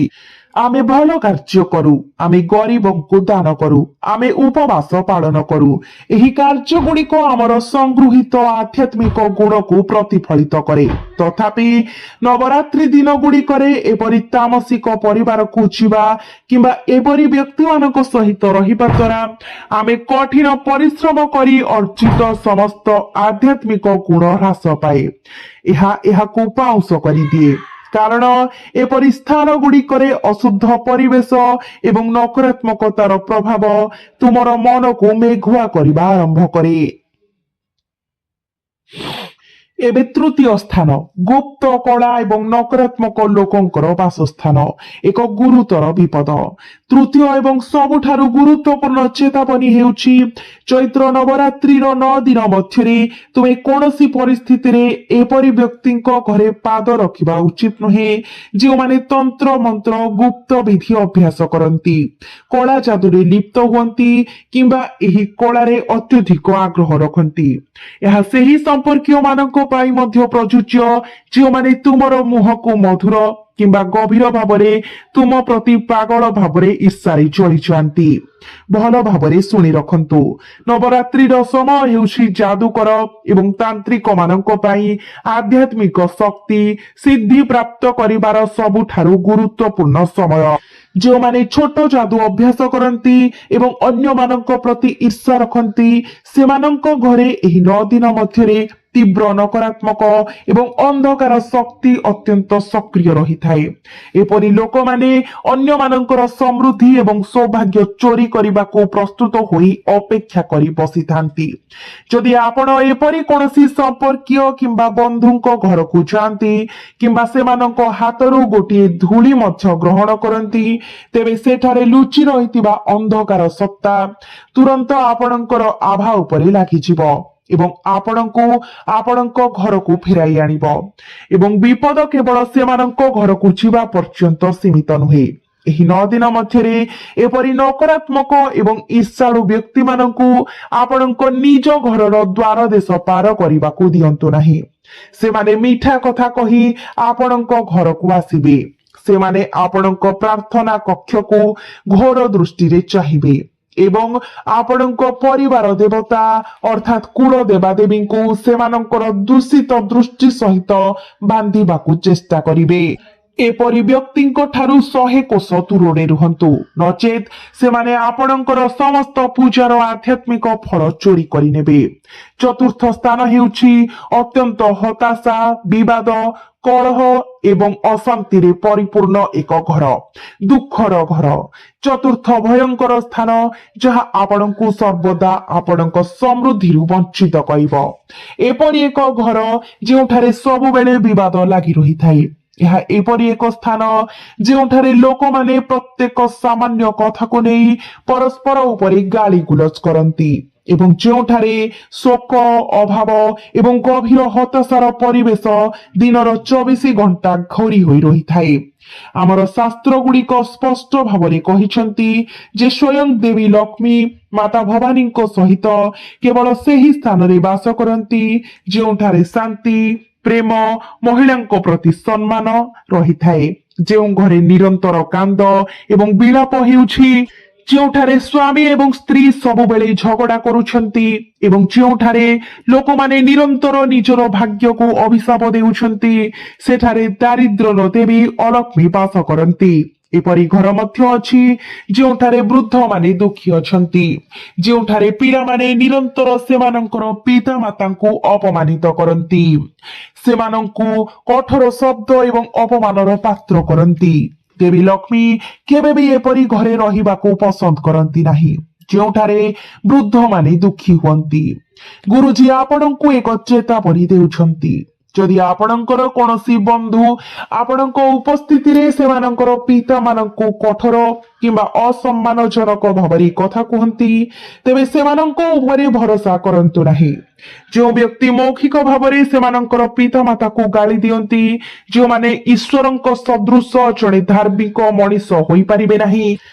ଆମେ ଭଲ କାର୍ଯ୍ୟ କରୁ, ଆମେ ଗରିବଙ୍କୁ ଦାନ କରୁ, ଆମେ ଉପବାସ ପାଳନ କରୁ। ଏହି କାର୍ଯ୍ୟ ଗୁଡିକ ଆମର ସଂଗୃହୀତ ଆଧ୍ୟାତ୍ମିକ ଗୁଣକୁ ପ୍ରତିଫଳିତ କରେ। ତଥାପି ନବରାତ୍ରି ଦିନ ଗୁଡିକରେ ଏପରି ତାମସିକ ପରିବାରକୁ ଯିବା କିମ୍ବା ଏପରି ବ୍ୟକ୍ତିମାନଙ୍କ ସହିତ ରହିବା ଦ୍ୱାରା ଆମେ କଠିନ ପରିଶ୍ରମ କରି ଅର୍ଜିତ ସମସ୍ତ ଆଧ୍ୟାତ୍ମିକ ଗୁଣ ହ୍ରାସ ପାଏ। ଏହାକୁ ପାଉଁଶ କରିଦିଏ। କାରଣ ଏପରି ସ୍ଥାନ ଗୁଡିକରେ ଅଶୁଦ୍ଧ ପରିବେଶ ଏବଂ ନକାରାତ୍ମକତାର ପ୍ରଭାବ ତୁମର ମନକୁ ମେଘୁଆ କରିବା ଆରମ୍ଭ କରେ। ଏବେ ତୃତୀୟ ସ୍ଥାନ, ଗୁପ୍ତ କଳା ଏବଂ ନକାରାତ୍ମକ ଲୋକଙ୍କର ବାସସ୍ଥାନ, ଏକ ଗୁରୁତର ବିପଦ। ତୃତୀୟ ଏବଂ ସବୁଠାରୁ ଗୁରୁତ୍ୱପୂର୍ଣ୍ଣ ଚେତାବନୀ ହେଉଛି ଚୈତ୍ର ନବରାତ୍ରିର 9 ଦିନ ମଧ୍ୟରେ ତୁମେ କୌଣସି ପରିସ୍ଥିତିରେ ଏପରି ବ୍ୟକ୍ତିଙ୍କ ଘରେ ପାଦ ରଖିବା ଉଚିତ ନୁହେଁ ଯେଉଁମାନେ ତନ୍ତ୍ର ମନ୍ତ୍ର, ଗୁପ୍ତ ବିଧି ଅଭ୍ୟାସ କରନ୍ତି, କଳା ଯାଦୁରେ ଲିପ୍ତ ହୁଅନ୍ତି କିମ୍ବା ଏହି କଳାରେ ଅତ୍ୟଧିକ ଆଗ୍ରହ ରଖନ୍ତି। ଏହା ସେହି ସମ୍ପର୍କୀୟ ମାନଙ୍କ ପାଇଁ ମଧ୍ୟ ପ୍ରଯୁଜ୍ୟ ଯେଉଁମାନେ ତୁମର ମୁହଁକୁ ମଧୁର କିମ୍ବା ଗଭୀର ଭାବରେ ତୁମ ପ୍ରତି ପାଗଳ ଭାବରେ ଈର୍ଷାରେ ଜଳି ଯାଆନ୍ତି। ଭଲ ଭାବରେ ଶୁଣି ରଖନ୍ତୁ, ନବରାତ୍ରିର ସମୟ ହେଉଛି ଯାଦୁକର ଏବଂ ତାନ୍ତ୍ରିକ ମାନଙ୍କ ପାଇଁ ଆଧ୍ୟାତ୍ମିକ ଶକ୍ତି ସିଦ୍ଧି ପ୍ରାପ୍ତ କରିବାର ସବୁଠାରୁ ଗୁରୁତ୍ୱପୂର୍ଣ୍ଣ ସମୟ। ଯେଉଁମାନେ ଛୋଟ ଯାଦୁ ଅଭ୍ୟାସ କରନ୍ତି ଏବଂ ଅନ୍ୟମାନଙ୍କ ପ୍ରତି ଈର୍ଷା ରଖନ୍ତି, ସେମାନଙ୍କ ଘରେ ଏହି 9 ଦିନ ମଧ୍ୟରେ ତୀବ୍ର ନକାରାତ୍ମକ ଏବଂ ଅନ୍ଧକାର ଶକ୍ତି ଅତ୍ୟନ୍ତ ସକ୍ରିୟ ରହିଥାଏ। ଏପରି ଲୋକମାନେ ଅନ୍ୟମାନଙ୍କର ସମୃଦ୍ଧି ଏବଂ ସୌଭାଗ୍ୟ ଚୋରି କରିବାକୁ ପ୍ରସ୍ତୁତ ହୋଇ ଅପେକ୍ଷା କରି ବସିଥାନ୍ତି। ଯଦି ଆପଣ ଏପରି କୌଣସି ସମ୍ପର୍କୀୟ କିମ୍ବା ବନ୍ଧୁଙ୍କ ଘରକୁ ଯାଆନ୍ତି କିମ୍ବା ସେମାନଙ୍କ ହାତରୁ ଗୋଟିଏ ଧୂଳି ମଧ୍ୟ ଗ୍ରହଣ କରନ୍ତି, ତେବେ ସେଠାରେ ଲୁଚି ରହିଥିବା ଅନ୍ଧକାର ସତ୍ତା ତୁରନ୍ତ ଆପଣଙ୍କର ଆଭା ଉପରେ ଲାଗିଯିବ ଏବଂ ଆପଣଙ୍କୁ ଆପଣଙ୍କ ଘରକୁ ଫେରାଇ ଆଣିବ। ଏବଂ ବିପଦ କେବଳ ସେମାନଙ୍କ ଘରକୁ ଯିବା ପର୍ଯ୍ୟନ୍ତ ସୀମିତ ନୁହେଁ। ଏହି 9 ଦିନ ମଧ୍ୟରେ ଏପରି ନକାରାତ୍ମକ ଏବଂ ଈର୍ଷାଳୁ ବ୍ୟକ୍ତିମାନଙ୍କୁ ଆପଣଙ୍କ ନିଜ ଘରର ଦ୍ୱାର ଦେଶ ପାର କରିବାକୁ ଦିଅନ୍ତୁ ନାହିଁ। ସେମାନେ ମିଠା କଥା କହି ଆପଣଙ୍କ ଘରକୁ ଆସିବେ। ସେମାନେ ଆପଣଙ୍କ ପ୍ରାର୍ଥନା କକ୍ଷକୁ ଘୋର ଦୃଷ୍ଟିରେ ଚାହିଁବେ ଏବଂ ଆପଣଙ୍କ ପରିବାର ଦେବତା ଅର୍ଥାତ୍ କୁଳ ଦେବାଦେବୀଙ୍କୁ ସେମାନଙ୍କର ଦୂଷିତ ଦୃଷ୍ଟି ସହିତ ବାନ୍ଧିବାକୁ ଚେଷ୍ଟା କରିବେ। ଏପରି ବ୍ୟକ୍ତିଙ୍କ ଠାରୁ 100 କୋଶ ଦୂରରେ ରୁହନ୍ତୁ, ନଚେତ୍ ସେମାନେ ଆପଣଙ୍କର ସମସ୍ତ ପୂଜାର ଆଧ୍ୟାତ୍ମିକ ଫଳ ଚୋରି କରିନେବେ। ଚତୁର୍ଥ ସ୍ଥାନ ହେଉଛି ଅତ୍ୟନ୍ତ ହତାଶା, ବିବାଦ, କଳହ ଏବଂ ଅଶାନ୍ତିରେ ପରିପୂର୍ଣ୍ଣ ଏକ ଘର, ଦୁଃଖର ଘର। ଚତୁର୍ଥ ଭୟଙ୍କର ସ୍ଥାନ, ଯାହା ଆପଣଙ୍କୁ ସର୍ବଦା ଆପଣଙ୍କ ସମୃଦ୍ଧିରୁ ବଞ୍ଚିତ କରିବ। ଏପରି ଏକ ଘର ଯେଉଁଠାରେ ସବୁବେଳେ ବିବାଦ ଲାଗି ରହିଥାଏ। ଏହା ଏପରି ଏକ ସ୍ଥାନ ଯେଉଁଠାରେ ଲୋକମାନେ ପ୍ରତ୍ୟେକ ସାମାନ୍ୟ କଥାକୁ ନେଇ ପରସ୍ପର ଉପରେ ଗାଳି ଗୁଲଜ କରନ୍ତି ଏବଂ ଯେଉଁଠାରେ ଶୋକ, ଅଭାବ ଏବଂ ଗଭୀର ହତାଶାର ପରିବେଶ ଦିନର 24 ଘଣ୍ଟା ଘୋରି ହୋଇ ରହିଥାଏ। ଆମର ଶାସ୍ତ୍ର ଗୁଡିକ ସ୍ପଷ୍ଟ ଭାବରେ କହିଛନ୍ତି ଯେ ସ୍ୱୟଂ ଦେବୀ ଲକ୍ଷ୍ମୀ ମାତା ଭବାନୀଙ୍କ ସହିତ କେବଳ ସେହି ସ୍ଥାନରେ ବାସ କରନ୍ତି ଯେଉଁଠାରେ ଶାନ୍ତି, ପ୍ରେମ, ମହିଳାଙ୍କ ପ୍ରତି ସମ୍ମାନ ରହିଥାଏ। ଯେଉଁ ଘରେ ନିରନ୍ତର କାନ୍ଦ ଏବଂ ବିଳାପ ହେଉଛି, ଯେଉଁଠାରେ ସ୍ୱାମୀ ଏବଂ ସ୍ତ୍ରୀ ସବୁବେଳେ ଝଗଡା କରୁଛନ୍ତି ଏବଂ ଯେଉଁଠାରେ ଲୋକମାନେ ନିରନ୍ତର ନିଜର ଭାଗ୍ୟକୁ ଅଭିଶାପ ଦେଉଛନ୍ତି, ସେଠାରେ ଦାରିଦ୍ର୍ୟର ଦେବୀ ଅଲକ୍ଷ୍ମୀ ବାସ କରନ୍ତି। ଏପରି ଘର ମଧ୍ୟ ଅଛି ଯେଉଁଠାରେ ବୃଦ୍ଧମାନେ ଦୁଃଖୀ ଅଛନ୍ତି, ଯେଉଁଠାରେ ପିଲାମାନେ ନିରନ୍ତର ସେମାନଙ୍କର ପିତା ମାତାଙ୍କୁ ଅପମାନିତ କରନ୍ତି, ସେମାନଙ୍କୁ କଠୋର ଶବ୍ଦ ଏବଂ ଅପମାନର ପାତ୍ର କରନ୍ତି। ଦେବୀ ଲକ୍ଷ୍ମୀ କେବେ ବି ଏପରି ଘରେ ରହିବାକୁ ପସନ୍ଦ କରନ୍ତି ନାହିଁ ଯେଉଁଠାରେ ବୃଦ୍ଧମାନେ ଦୁଃଖୀ ହୁଅନ୍ତି। ଗୁରୁଜୀ ଆପଣଙ୍କୁ ଏକ ଚେତାବନୀ ଦେଉଛନ୍ତି। ଯଦି ଆପଣଙ୍କର କୌଣସି ବନ୍ଧୁ ଆପଣଙ୍କ ଉପସ୍ଥିତିରେ ସେମାନଙ୍କର ପିତାମାନଙ୍କୁ କଠୋର କିମ୍ବା ଅସମ୍ମାନଜନକ ଭାବରେ କଥା କୁହନ୍ତି, ତେବେ ସେମାନଙ୍କ ଉପରେ ଭରସା କରନ୍ତୁ ନାହିଁ। ଯେଉଁ ବ୍ୟକ୍ତି ମୌଖିକ ଭାବରେ ସେମାନଙ୍କର ପିତାମାତାକୁ ଗାଳି ଦିଅନ୍ତି, ଯେଉଁମାନେ ଈଶ୍ୱରଙ୍କ ସଦୃଶ ଜଣେ ଧାର୍ମିକ ମଣିଷ ହୋଇପାରିବେ ନାହିଁ,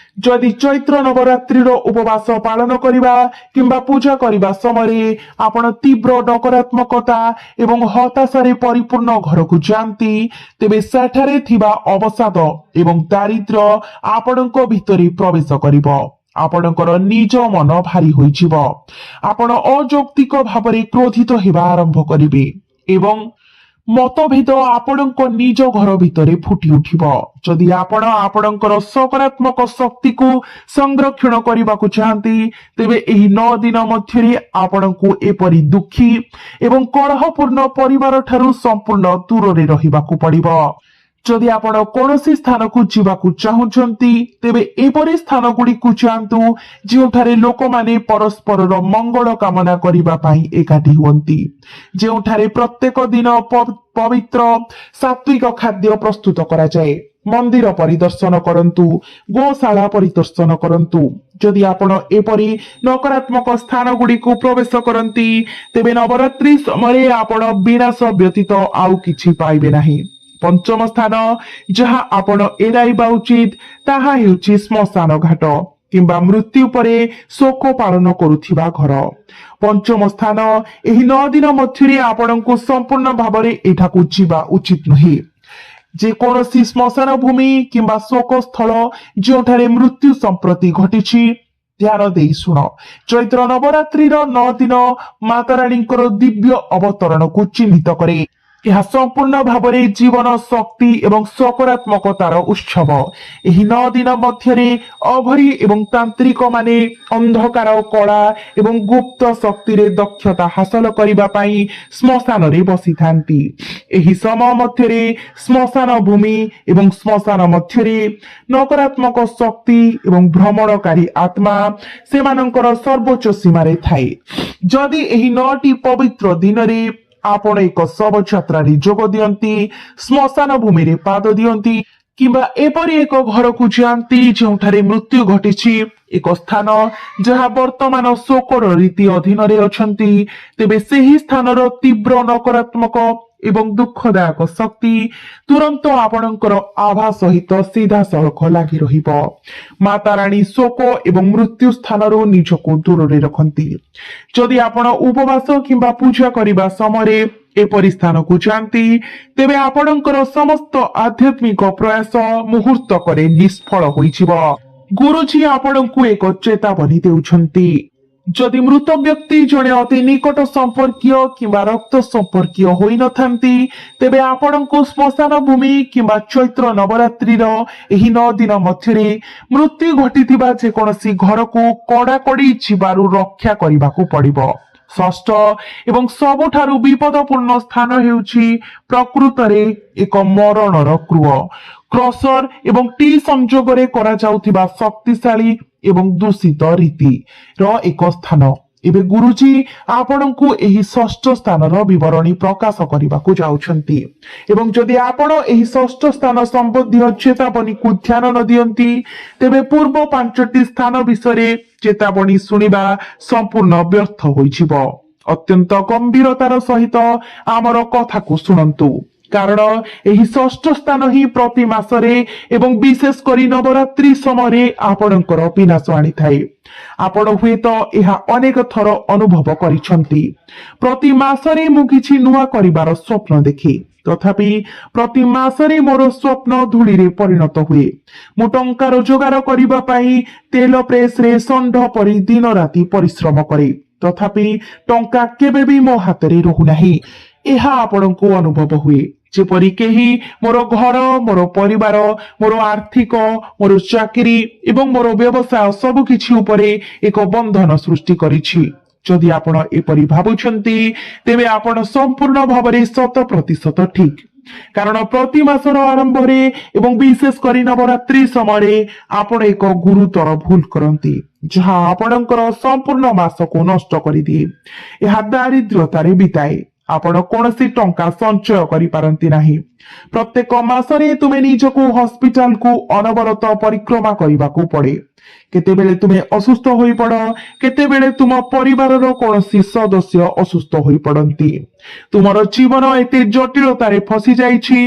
ଯଦି ଚୈତ୍ର ନବରାତ୍ରିର ଉପବାସ ପାଳନ କରିବା କିମ୍ବା ପୂଜା କରିବା ସମୟରେ ଆପଣ ତୀବ୍ର ନକାରାତ୍ମକତା ଏବଂ ହତାଶାରେ ପରିପୂର୍ଣ୍ଣ ଘରକୁ ଯାଆନ୍ତି, ତେବେ ସେଠାରେ ଥିବା ଅବସାଦ ଏବଂ ଦାରିଦ୍ର୍ୟ ଆପଣଙ୍କ ଭିତରେ ପ୍ରବେଶ କରିବ। ଆପଣଙ୍କର ନିଜ ମନ ଭାରି ହୋଇଯିବ। ଆପଣ ଅଯୌକ୍ତିକ ଭାବରେ କ୍ରୋଧିତ ହେବା ଆରମ୍ଭ କରିବେ ଏବଂ ମତଭେଦ ଆପଣଙ୍କ ନିଜ ଘର ଭିତରେ ଫୁଟି ଉଠିବ। ଯଦି ଆପଣ ଆପଣଙ୍କର ସକାରାତ୍ମକ ଶକ୍ତିକୁ ସଂରକ୍ଷଣ କରିବାକୁ ଚାହାନ୍ତି, ତେବେ ଏହି 9 ଦିନ ମଧ୍ୟରେ ଆପଣଙ୍କୁ ଏପରି ଦୁଃଖୀ ଏବଂ କଳହପୂର୍ଣ୍ଣ ପରିବାର ଠାରୁ ସମ୍ପୂର୍ଣ୍ଣ ଦୂରରେ ରହିବାକୁ ପଡିବ। ଯଦି ଆପଣ କୌଣସି ସ୍ଥାନକୁ ଯିବାକୁ ଚାହୁଁଛନ୍ତି, ତେବେ ଏପରି ସ୍ଥାନ ଗୁଡିକୁ ଯାଆନ୍ତୁ ଯେଉଁଠାରେ ଲୋକମାନେ ପରସ୍ପରର ମଙ୍ଗଳ କାମନା କରିବା ପାଇଁ ଏକାଠି ହୁଅନ୍ତି, ଯେଉଁଠାରେ ପ୍ରତ୍ୟେକ ଦିନ ପବିତ୍ର ସାତ୍ବିକ ଖାଦ୍ୟ ପ୍ରସ୍ତୁତ କରାଯାଏ। ମନ୍ଦିର ପରିଦର୍ଶନ କରନ୍ତୁ, ଗୋଶାଳା ପରିଦର୍ଶନ କରନ୍ତୁ। ଯଦି ଆପଣ ଏପରି ନକାରାତ୍ମକ ସ୍ଥାନ ଗୁଡିକୁ ପ୍ରବେଶ କରନ୍ତି, ତେବେ ନବରାତ୍ରି ସମୟରେ ଆପଣ ବିନାଶ ବ୍ୟତୀତ ଆଉ କିଛି ପାଇବେ ନାହିଁ। ପଞ୍ଚମ ସ୍ଥାନ, ଯାହା ଆପଣ ଏଡ଼ାଇବା ଉଚିତ, ତାହା ହେଉଛି ଶ୍ମଶାନ ଘାଟ କିମ୍ବା ମୃତ୍ୟୁ ପରେ ଶୋକ ପାଳନ କରୁଥିବା ଘର। ପଞ୍ଚମ ସ୍ଥାନ, ଏହି 9 ଦିନ ମଧ୍ୟରେ ଆପଣଙ୍କୁ ସମ୍ପୂର୍ଣ୍ଣ ଭାବରେ ଏଠାକୁ ଯିବା ଉଚିତ ନୁହେଁ। ଯେକୌଣସି ଶ୍ମଶାନ ଭୂମି କିମ୍ବା ଶୋକ ସ୍ଥଳ ଯେଉଁଠାରେ ମୃତ୍ୟୁ ସମ୍ପ୍ରତି ଘଟିଛି, ଧ୍ୟାନ ଦେଇ ଶୁଣ। ଚୈତ୍ର ନବରାତ୍ରିର 9 ଦିନ ମାତାରାଣୀଙ୍କର ଦିବ୍ୟ ଅବତରଣକୁ ଚିହ୍ନିତ କରେ। ଏହା ସମ୍ପୂର୍ଣ୍ଣ ଭାବରେ ଜୀବନ, ଶକ୍ତି ଏବଂ ସକାରାତ୍ମକତାର ଉତ୍ସବ। ଏହି 9 ଦିନ ମଧ୍ୟରେ ଅଘରୀ ଏବଂ ତାନ୍ତ୍ରିକ ମାନେ ଅନ୍ଧକାର, କଳା ଏବଂ ଗୁପ୍ତ ଶକ୍ତିରେ ଦକ୍ଷତା ହାସଲ କରିବା ପାଇଁ ଶ୍ମଶାନରେ ବସିଥାନ୍ତି। ଏହି ସମୟ ମଧ୍ୟରେ ଶ୍ମଶାନ ଭୂମି ଏବଂ ଶ୍ମଶାନ ମଧ୍ୟରେ ନକାରାତ୍ମକ ଶକ୍ତି ଏବଂ ଭ୍ରମଣକାରୀ ଆତ୍ମା ସେମାନଙ୍କର ସର୍ବୋଚ୍ଚ ସୀମାରେ ଥାଏ। ଯଦି ଏହି 9ଟି ପବିତ୍ର ଦିନରେ ଆପଣ ଏକ ଶବଯାତ୍ରାରେ ଯୋଗ ଦିଅନ୍ତି, ଶ୍ମଶାନ ଭୂମିରେ ପାଦ ଦିଅନ୍ତି କିମ୍ବା ଏପରି ଏକ ଘରକୁ ଯାଆନ୍ତି ଯେଉଁଠାରେ ମୃତ୍ୟୁ ଘଟିଛି, ଏକ ସ୍ଥାନ ଯାହା ବର୍ତ୍ତମାନ ଶୋକର ରୀତି ଅଧୀନରେ ଅଛନ୍ତି, ତେବେ ସେହି ସ୍ଥାନର ତୀବ୍ର ନକାରାତ୍ମକ ଏବଂ ଦୁଃଖଦାୟକ ଶକ୍ତି ତୁରନ୍ତ ଆପଣଙ୍କର ଆଭା ସହିତ ସିଧାସଳଖ ଲାଗି ରହିବ। ମାତାରାଣୀ ଶୋକ ଏବଂ ମୃତ୍ୟୁ ସ୍ଥାନରୁ ନିଜକୁ ଦୂରରେ ରଖନ୍ତି। ଯଦି ଆପଣ ଉପବାସ କିମ୍ବା ପୂଜା କରିବା ସମୟରେ ଏପରି ସ୍ଥାନକୁ ଯାଆନ୍ତି, ତେବେ ଆପଣଙ୍କର ସମସ୍ତ ଆଧ୍ୟାତ୍ମିକ ପ୍ରୟାସ ମୁହୂର୍ତ୍ତକରେ ନିଷ୍ଫଳ ହୋଇଯିବ। ଗୁରୁଜୀ ଆପଣଙ୍କୁ ଏକ ଚେତାବନୀ ଦେଉଛନ୍ତି। ଯଦି ମୃତ ବ୍ୟକ୍ତି ଜଣେ ଅତି ନିକଟ ସମ୍ପର୍କୀୟ କିମ୍ବା ରକ୍ତ ସମ୍ପର୍କୀୟ ହୋଇନଥାନ୍ତି, ତେବେ ଆପଣଙ୍କୁ ଶ୍ମଶାନ ଭୂମି କିମ୍ବା ଚୈତ୍ର ନବରାତ୍ରିର ଏହି 9 ଦିନ ମଧ୍ୟରେ ମୃତ୍ୟୁ ଘଟିଥିବା ଯେକୌଣସି ଘରକୁ କଡାକଡି ଯିବାରୁ ରକ୍ଷା କରିବାକୁ ପଡିବ। ଷଷ୍ଠ ଏବଂ ସବୁଠାରୁ ବିପଦପୂର୍ଣ୍ଣ ସ୍ଥାନ ହେଉଛି ପ୍ରକୃତରେ ଏକ ମରଣର ଗୃହ। କ୍ରସର ଏବଂ ଟି ସଂଯୋଗରେ କରାଯାଉଥିବା ଶକ୍ତିଶାଳୀ ଏବଂ ଦୂଷିତ ରୀତିର ଏକ ସ୍ଥାନ। ଏବେ ଗୁରୁଜୀ ଆପଣଙ୍କୁ ଏହି ଷଷ୍ଠ ସ୍ଥାନର ବିବରଣୀ ପ୍ରକାଶ କରିବାକୁ ଯାଉଛନ୍ତି ଏବଂ ଯଦି ଆପଣ ଏହି ଷଷ୍ଠ ସ୍ଥାନ ସମ୍ବନ୍ଧୀୟ ଚେତାବନୀକୁ ଧ୍ୟାନ ନ ଦିଅନ୍ତି ତେବେ ପୂର୍ବ ପାଞ୍ଚଟି ସ୍ଥାନ ବିଷୟରେ ଚେତାବନୀ ଶୁଣିବା ସମ୍ପୂର୍ଣ୍ଣ ବ୍ୟର୍ଥ ହୋଇଯିବ। ଅତ୍ୟନ୍ତ ଗମ୍ଭୀରତାର ସହିତ ଆମର କଥାକୁ ଶୁଣନ୍ତୁ, କାରଣ ଏହି ଷଷ୍ଠ ସ୍ଥାନ ହିଁ ପ୍ରତି ମାସରେ ଏବଂ ବିଶେଷ କରି ନବରାତ୍ରି ସମୟରେ ଆପଣଙ୍କର ବିନାଶ ଆଣିଥାଏ। ଆପଣ ହୁଏତ ଏହା ଅନେକ ଥର ଅନୁଭବ କରିଛନ୍ତି। ପ୍ରତି ମାସରେ ମୁଁ କିଛି ନୂଆ କରିବାର ସ୍ୱପ୍ନ ଦେଖେ, ତଥାପି ପ୍ରତି ମାସରେ ମୋର ସ୍ୱପ୍ନ ଧୂଳିରେ ପରିଣତ ହୁଏ। ମୁଁ ଟଙ୍କା ରୋଜଗାର କରିବା ପାଇଁ ତେଲ ପ୍ରେସରେ ଷଣ୍ଢ ପରି ଦିନ ରାତି ପରିଶ୍ରମ କରେ, ତଥାପି ଟଙ୍କା କେବେ ବି ମୋ ହାତରେ ରହୁନାହିଁ। ଏହା ଆପଣଙ୍କୁ ଅନୁଭବ ହୁଏ ଯେପରି କେହି ମୋର ଘର, ମୋର ପରିବାର, ମୋର ଆର୍ଥିକ, ମୋର ଚାକିରି ଏବଂ ମୋର ବ୍ୟବସାୟ ସବୁ କିଛି ଉପରେ ଏକ ବନ୍ଧନ ସୃଷ୍ଟି କରିଛି। ଯଦି ଆପଣ ଏପରି ଭାବୁଛନ୍ତି ତେବେ ଆପଣ ସମ୍ପୂର୍ଣ୍ଣ ଭାବରେ 100% ଠିକ, କାରଣ ପ୍ରତି ମାସର ଆରମ୍ଭରେ ଏବଂ ବିଶେଷ କରି ନବରାତ୍ରି ସମୟରେ ଆପଣ ଏକ ଗୁରୁତର ଭୁଲ କରନ୍ତି ଯାହା ଆପଣଙ୍କର ସମ୍ପୂର୍ଣ୍ଣ ମାସକୁ ନଷ୍ଟ କରିଦିଏ। ଏହା ଦାରିଦ୍ର୍ୟତାରେ ବିତାଏ। ଆପଣ କୌଣସି ଟଙ୍କା ସଞ୍ଚୟ କରିପାରନ୍ତି ନାହିଁ। ପ୍ରତ୍ୟେକ ମାସରେ ତୁମେ ନିଜକୁ ହସ୍ପିଟାଲକୁ ଅନବରତ ପରିକ୍ରମା କରିବାକୁ ପଡେ। କେତେବେଳେ ତୁମେ ଅସୁସ୍ଥ ହୋଇପଡ, କେତେବେଳେ ତୁମ ପରିବାରର କୌଣସି ସଦସ୍ୟ ଅସୁସ୍ଥ ହୋଇପଡନ୍ତି। ତୁମର ଜୀବନ ଏତେ ଜଟିଳତାରେ ଫସି ଯାଇଛି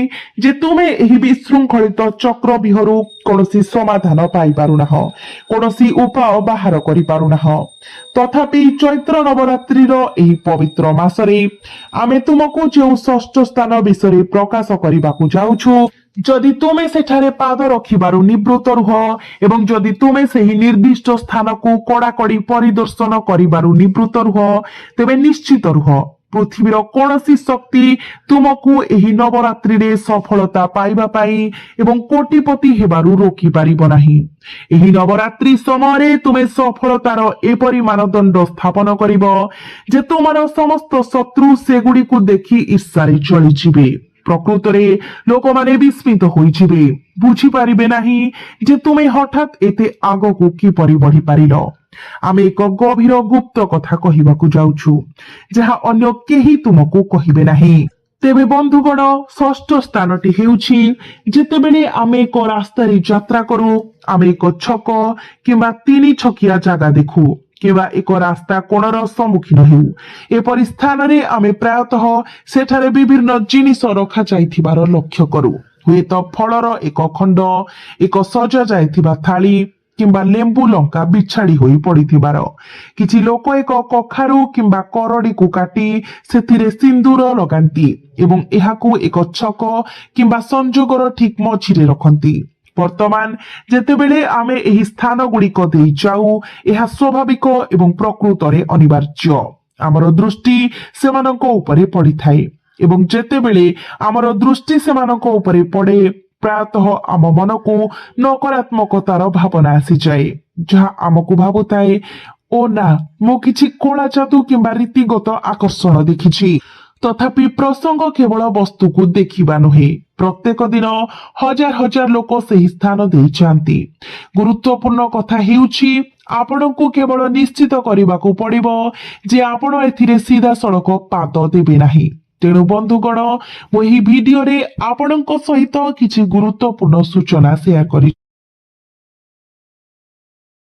ଯେ ତୁମେ ଏହି ବିଶୃଙ୍ଖଳିତ ଚକ୍ରବ୍ୟୁହରୁ କୌଣସି ସମାଧାନ ପାଇପାରୁନାହ, କୌଣସି ଉପାୟ ବାହାର କରିପାରୁନାହ। ତଥାପି ଚୈତ୍ର ନବରାତ୍ରିର ଏହି ପବିତ୍ର ମାସରେ ଆମେ ତୁମକୁ ଯେଉଁ ଷଷ୍ଠ ସ୍ଥାନ ବିଷୟରେ ପ୍ରକାଶ କରିବାକୁ ଯାଉଛୁ, ଯଦି ତୁମେ ସେଠାରେ ପାଦ ରଖିବାରୁ ନିବୃତ୍ତ ରୁହ ଏବଂ ଯଦି ତୁମେ ସେହି ନିର୍ଦ୍ଦିଷ୍ଟ ସ୍ଥାନକୁ କଡାକଡି ପରିଦର୍ଶନ କରିବାରୁ ନିବୃତ୍ତ ରୁହ ତେବେ ନିଶ୍ଚିତ ରୁହ, ପୃଥିବୀର କୌଣସି ଶକ୍ତି ତୁମକୁ ଏହି ନବରାତ୍ରିରେ ସଫଳତା ପାଇବା ପାଇଁ ଏବଂ କୋଟିପତି ହେବାରୁ ରୋକିପାରିବ ନାହିଁ। ଏହି ନବରାତ୍ରି ସମୟରେ ତୁମେ ସଫଳତାର ଏପରି ମାନଦଣ୍ଡ ସ୍ଥାପନ କରିବ ଯେ ତୁମର ସମସ୍ତ ଶତ୍ରୁ ସେଗୁଡ଼ିକୁ ଦେଖି ଈର୍ଷାରେ ଜଳିଯିବେ। ପ୍ରକୃତରେ ଲୋକମାନେ ବିସ୍ମିତ ହୋଇଯିବେ, ବୁଝିପାରିବେ ନାହିଁ ଯେ ତୁମେ ହଠାତ୍ ଏତେ ଆଗକୁ କିପରି ବଢିପାରିଲ। ଆମେ ଏକ ଗଭୀର ଗୁପ୍ତ କଥା କହିବାକୁ ଯାଉଛୁ ଯାହା ଅନ୍ୟ କେହି ତୁମକୁ କହିବେ ନାହିଁ। ତେବେ ବନ୍ଧୁଗଣ, ଷଷ୍ଠ ସ୍ଥାନଟି ହେଉଛି ଯେତେବେଳେ ଆମେ ଏକ ରାସ୍ତାରେ ଯାତ୍ରା କରୁ, ଆମେ ଏକ ଛକ କିମ୍ବା 3 ଛକିଆ ଜାଗା ଦେଖୁ କିମ୍ବା ଏକ ରାସ୍ତା କୋଣର ସମ୍ମୁଖୀନ ହେଉ। ଏପରି ସ୍ଥାନରେ ଆମେ ପ୍ରାୟତଃ ସେଠାରେ ବିଭିନ୍ନ ଜିନିଷ ରଖାଯାଇଥିବାର ଲକ୍ଷ୍ୟ କରୁ। ହୁଏତ ଫଳର ଏକ ଖଣ୍ଡ, ଏକ ସଜା ଯାଇଥିବା ଥାଳି କିମ୍ବା ଲେମ୍ବୁ ଲଙ୍କା ବିଛାଡି ହୋଇ ପଡିଥିବାର। କିଛି ଲୋକ ଏକ କଖାରୁ କିମ୍ବା କରଡିକୁ କାଟି ସେଥିରେ ସିନ୍ଦୁର ଲଗାନ୍ତି ଏବଂ ଏହାକୁ ଏକ ଛକ କିମ୍ବା ସଂଯୋଗର ଠିକ ମଝିରେ ରଖନ୍ତି। ବର୍ତ୍ତମାନ ଯେତେବେଳେ ଆମେ ଏହି ସ୍ଥାନ ଗୁଡିକ ଦେଇ ଯାଉ, ଏହା ସ୍ୱାଭାବିକ ଏବଂ ପ୍ରକୃତରେ ଅନିବାର୍ଯ୍ୟ। ଆମର ଦୃଷ୍ଟି ସେମାନଙ୍କ ଉପରେ ପଡିଥାଏ ଏବଂ ଯେତେବେଳେ ଆମର ଦୃଷ୍ଟି ସେମାନଙ୍କ ଉପରେ ପଡେ ପ୍ରାୟତଃ ଆମ ମନକୁ ନକାରାତ୍ମକତାର ଭାବନା ଆସିଯାଏ, ଯାହା ଆମକୁ ଭାବୁଥାଏ, ଓ ନା, ମୁଁ କିଛି କଳା ଯାଦୁ କିମ୍ବା ରୀତିଗତ ଆକର୍ଷଣ ଦେଖିଛି। ତଥାପି ପ୍ରସଙ୍ଗ କେବଳ ବସ୍ତୁକୁ ଦେଖିବା ନୁହେଁ। ପ୍ରତ୍ୟେକ ଦିନ ହଜାର ହଜାର ଲୋକ ସେହି ସ୍ଥାନ ଦେଇ ଯାଆନ୍ତି। ଗୁରୁତ୍ୱପୂର୍ଣ୍ଣ କଥା ହେଉଛି ଆପଣଙ୍କୁ କେବଳ ନିଶ୍ଚିତ କରିବାକୁ ପଡିବ ଯେ ଆପଣ ଏଥିରେ ସିଧାସଳଖ ପାଦ ଦେବେ ନାହିଁ। ତେଣୁ ବନ୍ଧୁଗଣ, ମୁଁ ଏହି ଭିଡିଓରେ ଆପଣଙ୍କ ସହିତ କିଛି ଗୁରୁତ୍ୱପୂର୍ଣ୍ଣ ସୂଚନା ସେୟାର କରି